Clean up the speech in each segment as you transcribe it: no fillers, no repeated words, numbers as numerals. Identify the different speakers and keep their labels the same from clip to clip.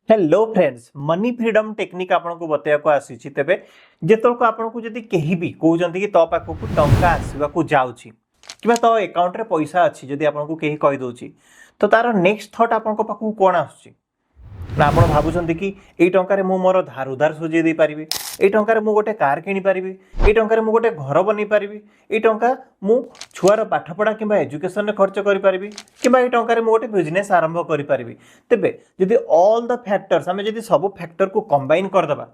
Speaker 1: Hello friends money freedom technique आपन को बताया को आसी तेबे जेतल को आपन को जदी केही भी कहउजंती कि तो पाखो को टंका आसीबा को जाउची किबा तो अकाउंट रे पैसा अछि जदी आपन को केही कहि दोची तो तार नेक्स्ट थॉट आपन को पाखो कोन आछी ना आपण भाबुछंती कि एई टंका रे मु मोर धार उधार सुझे दे पारिबी एई टंका रे मु गोटे कार किनि पारिबी एई टंका रे मु गोटे घर बनि पारिबी एई टंका मु छुआर पाठ पढ़ा किबा एजुकेशन रे खर्च करि पारिबी किबा एई टंका रे मु गोटे बिजनेस आरंभ करि पारिबी तेबे जदी ऑल द फैक्टर्स हमें जदी सब फैक्टर को कंबाइन कर दबा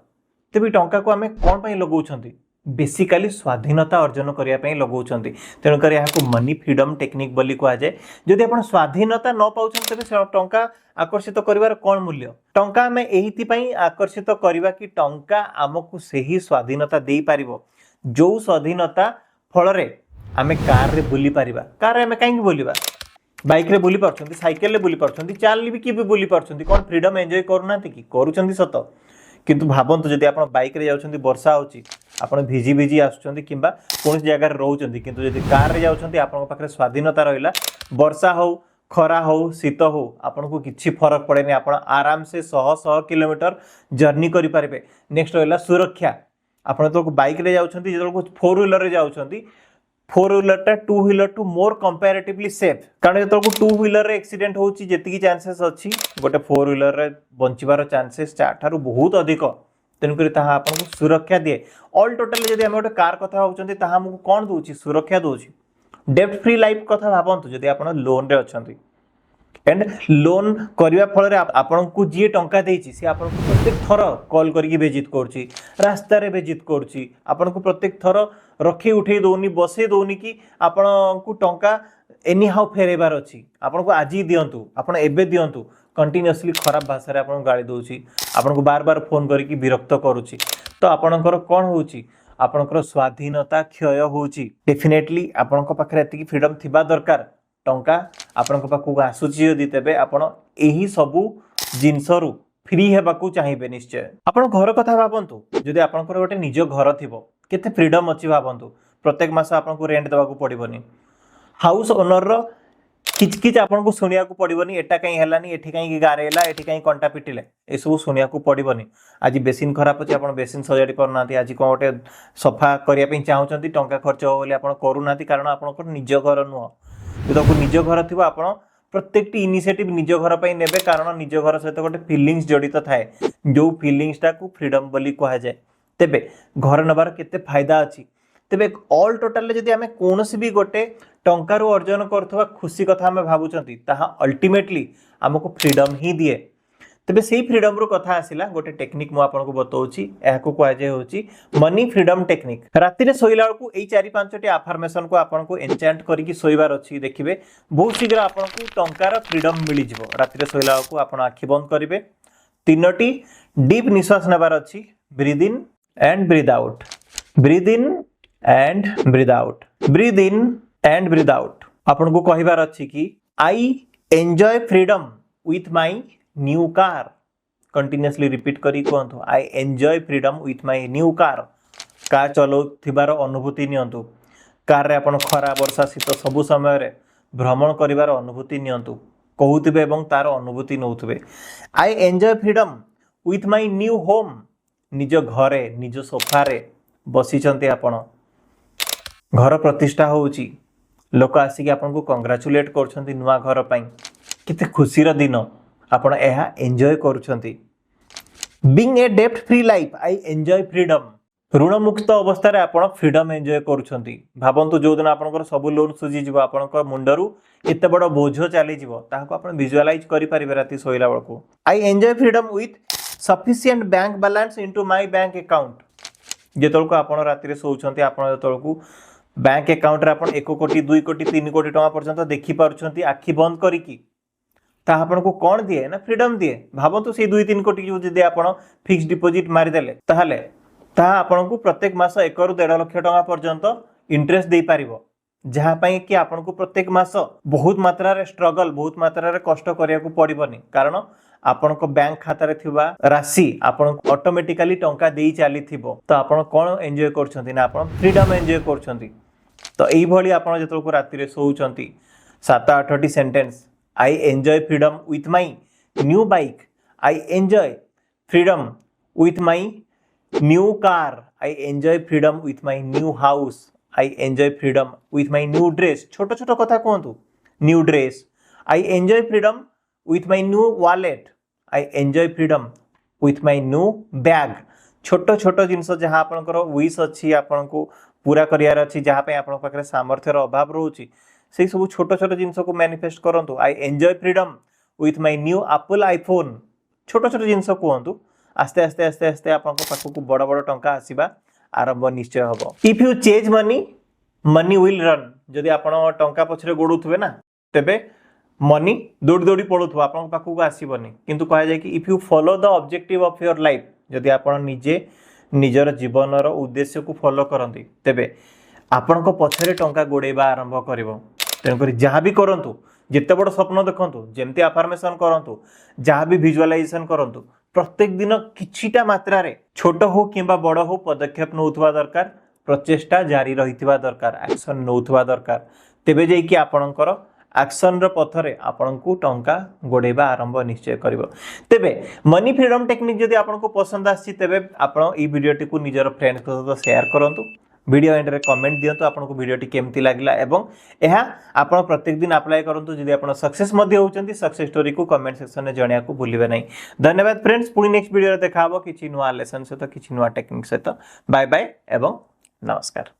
Speaker 1: तेबे टंका को हमें कोन पई लगाउछंती बेसिकली स्वाधीनता अर्जन करिया पई लगाउछंती तेनु करी याको मनी फ्रीडम टेक्निक बोली को आजे जदी आपण स्वाधीनता न पाउछन तेबे टंका आकर्षित करिवार कोन मूल्य टंका हमें एहिति पई आकर्षित करिवा कि टंका हमकु सही स्वाधीनता देई पारिबो जो स्वाधीनता फल रे हमें कार रे बुली पारिबा कार रे हमें काई बुलीबा बाइक रे बुली पारछंती साइकिल रे बुली पारछंती चाल भी कि भी बुली पारछंती कोन फ्रीडम एन्जॉय करूनांती कि करूछंती सत किंतु भाबंतु जदी आपण बाइक रे जाउछंती वर्षा होची आपण भिजी भिजी आछुछंती किंबा कोन जगह रे रहउछंती किंतु जदी कार रे जाउछंती आपण पाखरे स्वाधीनता रहिला वर्षा हो खरा हो शीत हो आपन को किछि फरक पड़ेनी आपण आराम से 100 किलोमीटर जर्नी करि पारिबे नेक्स्ट रहला सुरक्षा आपण तो बाइक रे जाउछंती जदो को फोर व्हीलर रे जाउछंती फोर व्हीलर टा टू व्हीलर टू मोर कंपैरेटिवली सेफ कारण जदो को टू व्हीलर रे एक्सीडेंट होची जेति की चांसेस अछि गोटे फोर व्हीलर रे बंचिबार चांसेस चाठारु बहुत अधिक तेन करी ताहा आपन को सुरक्षा दिए ऑल टोटल जदी हम गोटे कार कथा होउछंती ताहा हमको कोन दोची सुरक्षा दोची डेब्ट फ्री लाइफ कथा भाबंतु जदी आपण लोन रे अछंती एंड लोन करिवा फल रे आपण को जे टंका देछि से आपण को प्रत्येक थर कॉल करके बेजित करछि रास्ता रे बेजित करछि आपण को प्रत्येक थर रखी उठे दोनी बसे दोनी कि आपण को टंका एनी हाउ फेरेबार अछि आपण को आजि दियंतु आपण एबे दियंतु कंटीन्यूअसली खराब भाषा रे आपण गाली दोछि आपण को बार बार फोन करके विरक्त करूछि तो आपणकर कोन होछि आपणकर स्वाधीनता क्षय होछि डेफिनेटली आपणक पाखरे एति फ्रीडम थिबा दरकार टंका आपणक पाखु आसुछि जदि तेबे आपण एही सबु जिंसरु फ्री हेबाकू चाहिबे निश्चय आपण घर कथा भाबंतु जदि आपणकर गोटे निज घर थिबो केते फ्रीडम अछि भाबंतु प्रत्येक मास आपणको रेंट देबाकू पड़िबोनी हाउस ओनर रो किच किच आपन को सुनिया को पड़िबनी एटा कहीं हेलानी एठी कहीं गारे हेला एठी कहीं कंटा पिटिले ए सब सुनिया को पड़िबनी आज बेसिन खराब अछि आपन बेसिन सजाडी परनाती आज को गोटे सफा करिया पे चाहउचंती टंका खर्च हो बोले आपन करूनाती कारण आपन को निज घर नुह जदि को निज घर थिबो आपन प्रत्येक इनिशिएटिव निज घर पई नेबे कारण निज घर सहित गोटे फीलिंग्स जडित थाए जो फीलिंग्स टा को फ्रीडम बोली कहा जाय तेबे घर नबार केते फायदा अछि तेबे ऑल टोटल जदि हमें कोनोसी भी गोटे टंकार अर्जन करथवा खुशी कथा हमें भाबुचंती ताहा अल्टीमेटली हमको फ्रीडम ही दिए तेबे सेही फ्रीडम रो कथा आसिला गोटे टेक्निक मु आपन को बतौची एहाको को आजे होची मनी फ्रीडम टेक्निक राति रे सोइला को एई 4-5 टी अफर्मेशन को आपन को एन्चेंट करिकि सोइबार अछि देखिबे बहुत शीघ्र आपन को टंकार फ्रीडम मिली जिवो राति रे सोइला को आपन आखि बंद करिवे 3टी डीप निश्वास नेबार अछि breathe in and breathe out breathe in and breathe out breathe in and breathe out आपन को कहिबार अछि कि I enjoy freedom with my new car continuously repeat करी कहंतु I enjoy freedom with my new car car चलो थिबार अनुभूति नियंतु कार रे आपन खरा वर्षा शीत सब समय रे भ्रमण करिवार अनुभूति नियंतु कहउथिबे एवं तार अनुभूति नउथिबे I enjoy freedom with my new home निज घरे निज सोफा रे बसिचंती आपन घर प्रतिष्ठा होउची लोक आसी कि आपन को कांग्रेचुलेट करछंती नुवा घर पई किते खुशी रा दिन आपन एहा एन्जॉय करूछंती बीइंग ए डेब्ट free life I enjoy freedom ऋण मुक्त अवस्था रे आपन फ्रीडम एन्जॉय करूछंती भाबंतु जो दिन आपनकर सब लोन सुजी जिवो आपनकर मुंडरू एते बड़ बोझ चली जिवो ताको आपन विजुअलाइज करि परिबे राती सोइला बळको I enjoy freedom with sufficient bank balance into my bank account जेतल को आपन राती रे सोउछंती आपन जेतल को बैंक अकाउंट रे आपन 1 कोटी 2 कोटी 3 कोटी टका पर्यंत देखि पारुछंती आखि बंद करिकि ता आपन को कोन दिए ना फ्रीडम दिए भाबंतु से 2-3 कोटी जो जदि आपन फिक्स डिपॉजिट मारि देले ताहाले ता आपन को प्रत्येक मास 1 ରୁ 1.5 लाख टका पर्यंत इंटरेस्ट दे पारिबो जहां पई कि आपन को प्रत्येक मास बहुत मात्रा रे स्ट्रगल बहुत मात्रा रे कष्ट करिया को पड़िबनी कारण आपन को बैंक खाता रे थिबा राशि आपन ऑटोमेटिकली टंका देई चाली थिबो तो आपन कोन एन्जॉय करछंती ना आपन फ्रीडम एन्जॉय करछंती तो एई भली आपन जेतल को राति रे सोउछंती 7-8 T sentence I enjoy freedom with my new bike I enjoy freedom with my new car. I enjoy freedom with my new house. I enjoy freedom with my new dress. छोटो छोटो कथा कहतु new dress. I enjoy freedom with my new wallet. I enjoy freedom with my new bag. छोटो छोटो जिनस जहाँ आपनकर wish अच्छी आपनको पूरा करियार अच्छी जहाँ पे आपन पाखरे सामर्थ्यर अभाव रहउची से सब छोटो छोटो जिनस को मैनिफेस्ट करंतु. I enjoy freedom with my new Apple iPhone. छोटो छोटो जिनस कहतु आस्ते आस्ते आस्ते आस्ते आपनको पाखको बड़ बड़ टंका आसीबा आरंभ निश्चय हबो. If you chase money, money will run. जदि आपण टंका पछरे गोडुथबे ना तेबे मनी दौड़ी दौड़ी पड़ुथबो आपन पाखको आसीबनी. किंतु कहा जाय कि if you follow the objective of your life जदि आपण निजे निजर जीवनर उद्देश्य को फॉलो करंती तेबे आपण को पछरे टंका गोडेबा आरंभ करिवो. तेन करी जहां भी करंतु जिते बड़ स्वप्न देखंतु जेमती अफर्मेशन करंतु जहां भी विजुअलाइजेशन करंतु प्रत्येक दिन किछिटा मात्रा रे छोट हो किंबा बड़ हो पदक्षेप नउथवा दरकार प्रचेष्टा जारी रहितवा दरकार एक्शन नउथवा दरकार. तेबे जे कि आपणकर एक्शन र पथरे आपनको टंका गोडेबा आरंभ निश्चय करिवो. तेबे मनी फ्रीडम टेक्निक जदि आपनको पसंद आछि तेबे आपण ई वीडियोटी को निजर फ्रेंड्स को सहित शेयर करंतु. वीडियो एंड रे कमेंट दियंतु आपनको वीडियोटी केमती लागला एवं एहा आपण प्रत्येक दिन अप्लाई करंतु. जदि आपण सक्सेस मध्ये होचंती सक्सेस स्टोरी को कमेंट सेक्शन में जणिया को भूलिबे नै. धन्यवाद फ्रेंड्स. पुनी नेक्स्ट वीडियो रे देखाबो किछि नुवा लेसन सहित किछि नुवा टेक्निक सहित. बाय बाय एवं नमस्कार.